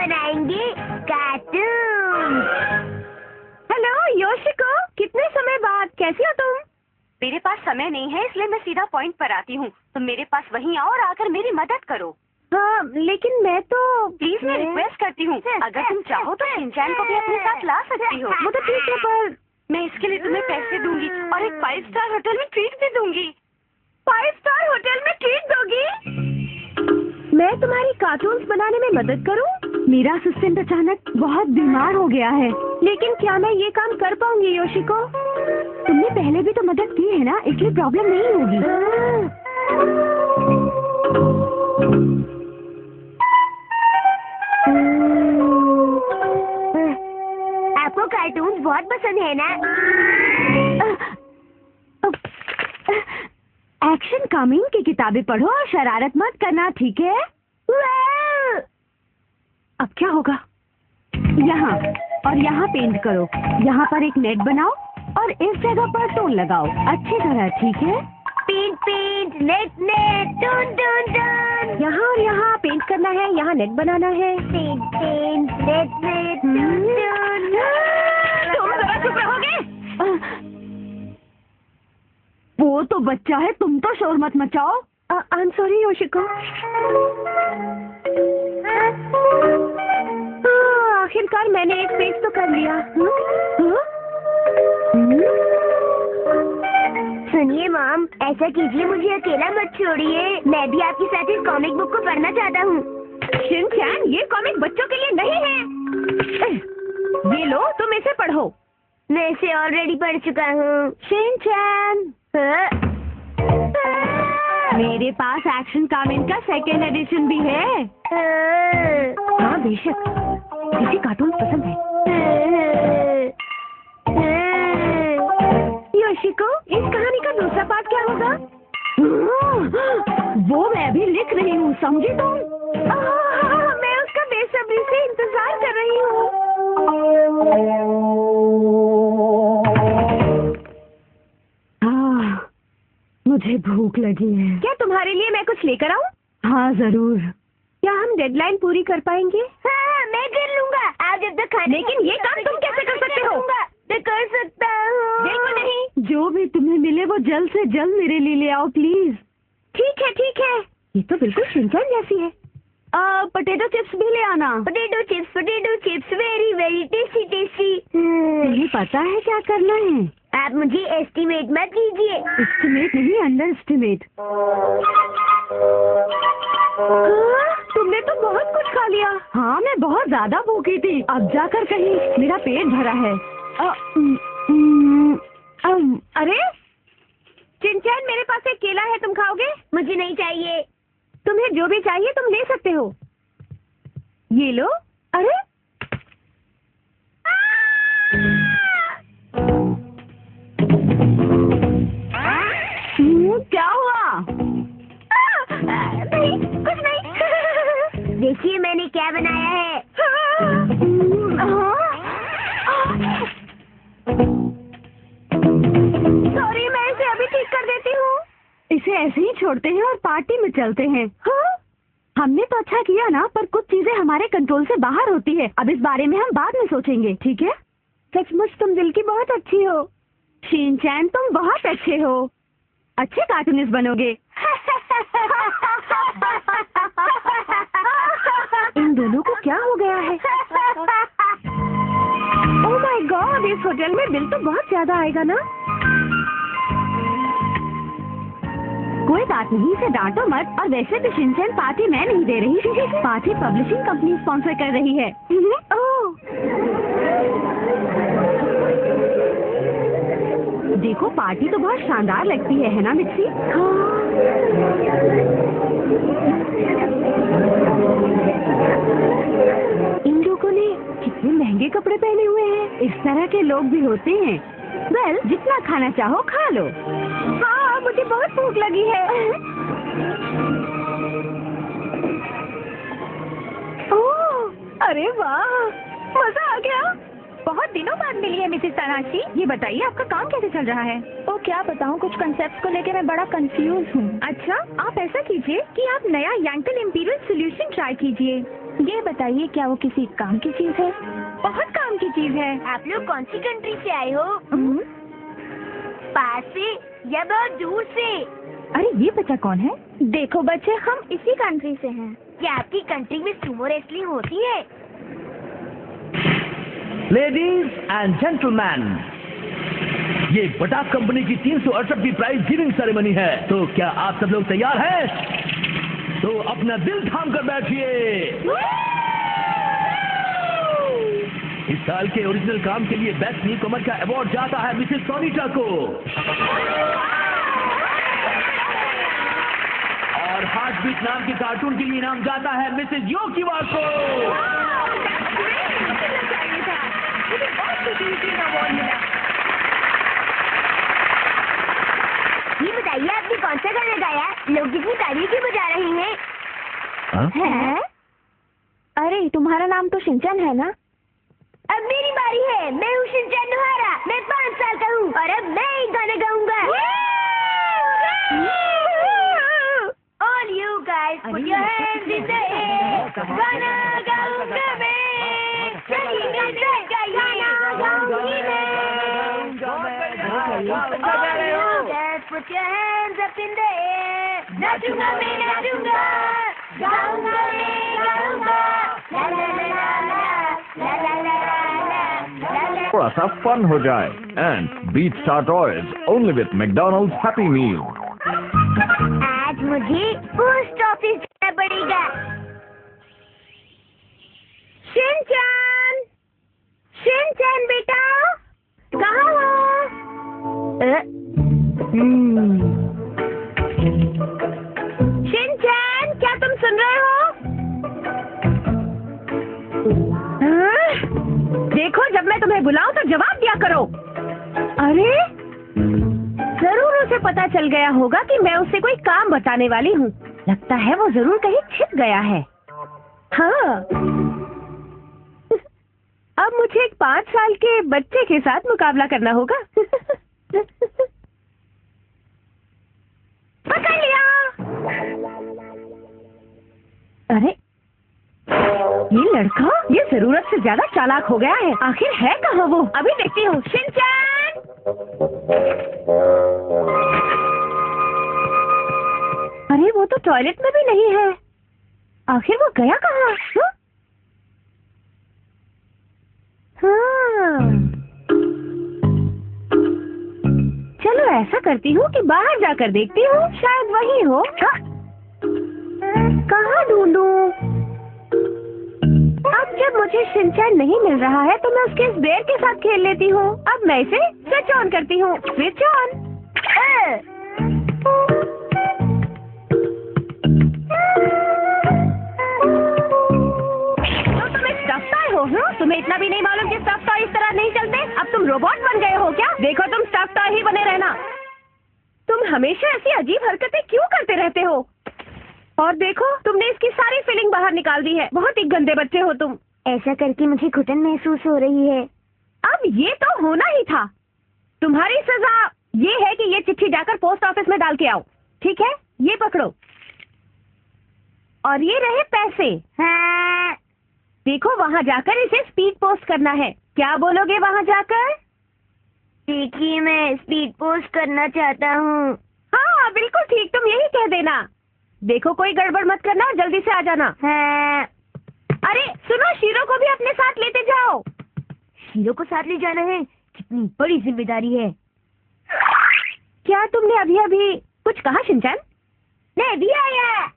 बनाएंगे cartoon. Hello Yoshiko, कितने समय बाद, कैसी हो तुम? मेरे पास समय नहीं है, इसलिए मैं सीधा पॉइंट पर आती हूँ। तुम मेरे पास वहीं आओ और आकर मेरी मदद करो। हाँ, लेकिन मैं तो प्लीज मैं रिक्वेस्ट करती हूँ, अगर तुम चाहो तो शिनचैन को भी अपने साथ ला सकती हो। वो तो ठीक है, पर मैं इसके लिए तुम्हें पैसे दूंगी और एक 5 स्टार होटल में ट्रीट भी दूंगी। 5 स्टार होटल में ट्रीट दोगी? मैं तुम्हारी कार्टून्स बनाने में मदद करूं? मेरा असिस्टेंट अचानक बहुत बीमार हो गया है। लेकिन क्या मैं ये काम कर पाऊंगी योशिको? तुमने पहले भी तो मदद की है ना, इसलिए प्रॉब्लम नहीं होगी। आपको कार्टून्स बहुत पसंद है ना? एक्शन कमिंग की किताबें पढ़ो और शरारत मत करना, ठीक है? अब क्या होगा? यहाँ और यहाँ पेंट करो। यहाँ पर एक नेट बनाओ और इस जगह पर टोन लगाओ अच्छी तरह, ठीक है? पेंट पेंट, नेट नेट, टून टून टून। यहाँ और यहाँ पेंट करना है, यहाँ नेट बनाना है। पेंट पेंट, नेट नेट, टून टून। तुम जरा चुप रहोगे? वो तो बच्चा है, तुम तो शोर मत मचाओ। I am sorry Yoshiko. आखिरकार मैंने एक पेज तो कर लिया। सुनिए मॉम, ऐसा कीजिए, मुझे अकेला मत छोड़िए। मैं भी आपके साथ इस कॉमिक बुक को पढ़ना चाहता हूँ। शिनचैन, ये कॉमिक बच्चों के लिए नहीं है। ये लो, तुम इसे पढ़ो। मैं इसे ऑलरेडी पढ़ चुका हूँ। शिनचैन, मेरे पास एक्शन कॉमिक का सेकेंड एडिशन भी है। हाँ बेशक, इसे कार्टून पसंद है। योशिको, इस कहानी का दूसरा पार्ट क्या होगा? वो मैं भी लिख रही हूँ, समझी तुम? मैं उसका बेसब्री से इंतजार कर रही हूँ। मुझे भूख लगी है। क्या तुम्हारे लिए मैं कुछ लेकर आऊँ? हाँ जरूर। क्या हम डेडलाइन पूरी कर पाएंगे? हाँ, मैं कर लूँगा। आप जब तक खाने। लेकिन ये काम तुम कैसे कर सकते हो? मैं कर सकता हूँ। बिल्कुल नहीं। जो भी तुम्हें मिले वो जल्द से जल्द मेरे लिए ले आओ प्लीज। ठीक है ठीक है। ये तो बिल्कुल शिनचैन जैसी है। पोटैटो चिप्स भी ले आना। Potato chips very very tasty tasty. तुम्हें पता है क्या करना है? आप मुझे एस्टिमेट मत कीजिए। एस्टिमेट नहीं, अंडर एस्टिमेट। तुमने तो बहुत कुछ खा लिया। हाँ, मैं बहुत ज्यादा भूखी थी। अब जाकर कहीं मेरा पेट भरा है। अरे शिनचैन, मेरे पास एक केला है, तुम खाओगे? मुझे नहीं चाहिए। तुम्हें जो भी चाहिए तुम ले सकते हो। ये लो। अरे क्या हुआ? नहीं, कुछ नहीं। देखिए मैंने क्या बनाया है। सॉरी, मैं इसे अभी ठीक कर देती हूँ। इसे ऐसे ही छोड़ते हैं और पार्टी में चलते हैं। हाँ? हमने तो अच्छा किया ना, पर कुछ चीजें हमारे कंट्रोल से बाहर होती है। अब इस बारे में हम बाद में सोचेंगे, ठीक है? सचमुच तुम दिल की बहुत अच्छी हो। शिनचैन, तुम बहुत अच्छे हो। अच्छे कार्टूनिस्ट बनोगे। इन दोनों को क्या हो गया है? ओह माय गॉड, इस होटल में बिल तो बहुत ज्यादा आएगा ना? कोई बात नहीं, इसे डांटो मत। और वैसे भी शिनचैन पार्टी मैं नहीं दे रही, पार्टी पब्लिशिंग कंपनी स्पॉन्सर कर रही है। देखो, पार्टी तो बहुत शानदार लगती है ना मिक्सी? इन लोगों ने कितने महंगे कपड़े पहने हुए हैं। इस तरह के लोग भी होते हैं। वेल, जितना खाना चाहो खा लो। हाँ, मुझे बहुत भूख लगी है। ओह, अरे वाह, मजा आ गया। बहुत दिनों बाद मिली है मिसेस तनाशी। ये बताइए आपका काम कैसे चल रहा है? तो क्या बताऊं, कुछ कंसेप्ट को लेकर मैं बड़ा कंफ्यूज हूँ। अच्छा, आप ऐसा कीजिए कि आप नया यांकन इंपीरियल सॉल्यूशन ट्राई कीजिए। ये बताइए, क्या वो किसी काम की चीज है? बहुत काम की चीज है। आप लोग कौन सी कंट्री से आए हो? पास से या बहुत दूर से? अरे ये बच्चा कौन है? देखो बच्चे, हम इसी कंट्री से हैं। क्या आपकी कंट्री में सुमो रेसलिंग होती है? लेडीज एंड जेंटलमैन, ये बटाक कंपनी की 368वीं प्राइज गिविंग सेरेमनी है। तो क्या आप सब लोग तैयार हैं? तो अपना दिल थाम कर बैठिए। इस साल के ओरिजिनल काम के लिए बेस्ट न्यू कमर का अवार्ड जाता है मिसेस सोनीटा को, और हार्ट बीट नाम के कार्टून के लिए इनाम जाता है मिसेस योकीवा को। ये बताइए, आपने कौन सा गाना गाया? लोग कितनी तारीफ की बजा रही हैं। हैं? अरे तुम्हारा नाम तो शिनचैन है ना? अब मेरी बारी है। मैं हूँ शिनचैन नोहारा। मैं 5 साल का हूँ और अब मैं एक गाना गाऊंगा। All you guys put your hands in the air। गाना गाऊंगा मैं, सही में गाना गाऊंगी मैं। All you guys put your hands up in the air। नाचूंगा मैं, नाचूंगा, गाऊंगा मैं, गाऊंगा। ला ला ला ला ला ला ला ला ला। थोड़ा सा फन हो जाए and beat star toys only with McDonald's happy meal. आज मुझे पोस्ट ऑफिस जाना पड़ेगा। शिनचैन, शिनचैन बेटा, कहाँ हो? शिनचैन, क्या तुम सुन रहे हो? देखो, जब मैं तुम्हें बुलाऊं तो जवाब दिया करो। अरे, जरूर उसे पता चल गया होगा कि मैं उससे कोई काम बताने वाली हूँ। लगता है वो जरूर कहीं छिप गया है। हाँ, अब मुझे एक 5 साल के बच्चे के साथ मुकाबला करना होगा। पकड़ लिया। अरे, ये लड़का ये जरूरत से ज्यादा चालाक हो गया है। आखिर है कहाँ वो? अभी देखती हूँ। शिनचैन! अरे, वो तो टॉयलेट में भी नहीं है। आखिर वो गया कहाँ? हाँ। चलो ऐसा करती हूँ कि बाहर जाकर देखती हूँ, शायद वही हो। कहाँ ढूंढूं? अब जब मुझे शिनचैन नहीं मिल रहा है तो मैं उसके इस बेर के साथ खेल लेती हूँ। अब मैं इसे स्विच ऑन करती हूँ। Switch on. तो तुम एक स्टफ टॉय हो, हाँ? तुम्हें इतना भी नहीं मालूम कि स्टफ टॉय इस तरह नहीं चलते? अब तुम रोबोट बन गए हो क्या? देखो, तुम स्टफ टॉय ही बने रहना। तुम हमेशा ऐसी अजीब हरकतें क्यों करते रहते हो? और देखो, तुमने इसकी सारी फीलिंग बाहर निकाल दी है। बहुत ही गंदे बच्चे हो तुम। ऐसा करके मुझे घुटन महसूस हो रही है। अब ये तो होना ही था। तुम्हारी सजा ये है कि ये चिट्ठी जाकर पोस्ट ऑफिस में डाल के आओ। ठीक है, ये पकड़ो। और ये रहे पैसे। हाँ। देखो, वहाँ जाकर इसे स्पीड पोस्ट करना है। क्या बोलोगे वहाँ जाकर? देखिए, मैं स्पीड पोस्ट करना चाहता हूँ। हाँ, बिल्कुल ठीक, तुम यही कह देना। देखो, कोई गड़बड़ मत करना और जल्दी से आ जाना। हाँ। अरे सुनो, शीरो को भी अपने साथ लेते जाओ। शीरो को साथ ले जाना है? कितनी बड़ी जिम्मेदारी है। क्या तुमने अभी अभी कुछ कहा शिनचैन? मैं भी आया।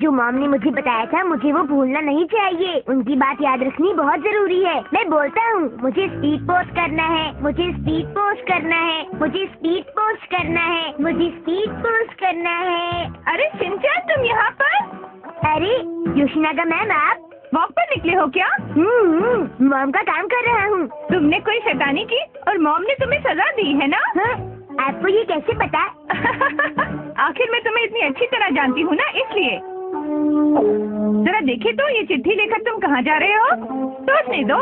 जो मॉम ने मुझे बताया था, मुझे वो भूलना नहीं चाहिए। उनकी बात याद रखनी बहुत जरूरी है। मैं बोलता हूँ, मुझे स्पीड पोस्ट करना है, मुझे स्पीड पोस्ट करना है, मुझे स्पीड पोस्ट करना है, मुझे स्पीड पोस्ट करना है। अरे शिनचैन, तुम यहाँ पर? अरे योशिनागा मैम, आप वॉक पर निकले हो क्या? मॉम का काम कर रहा हूँ। तुमने कोई शैतानी की और मॉम ने तुम्हें सजा दी है ना? हाँ? आपको ये कैसे पता? आखिर मैं तुम्हें इतनी अच्छी तरह जानती हूँ ना, इसलिए। जरा देखे तो, ये चिट्ठी लेकर तुम कहाँ जा रहे हो? सोचने दो।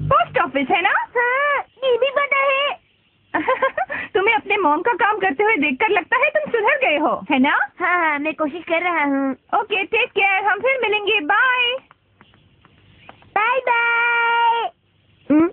पोस्ट ऑफिस है ना? हाँ, ये भी पता है। तुम्हें अपने मॉम का काम करते हुए देखकर लगता है तुम सुधर गए हो, है ना? हाँ हाँ, मैं कोशिश कर रहा हूँ। ओके, टेक केयर, हम फिर मिलेंगे, बाय। Bye bye.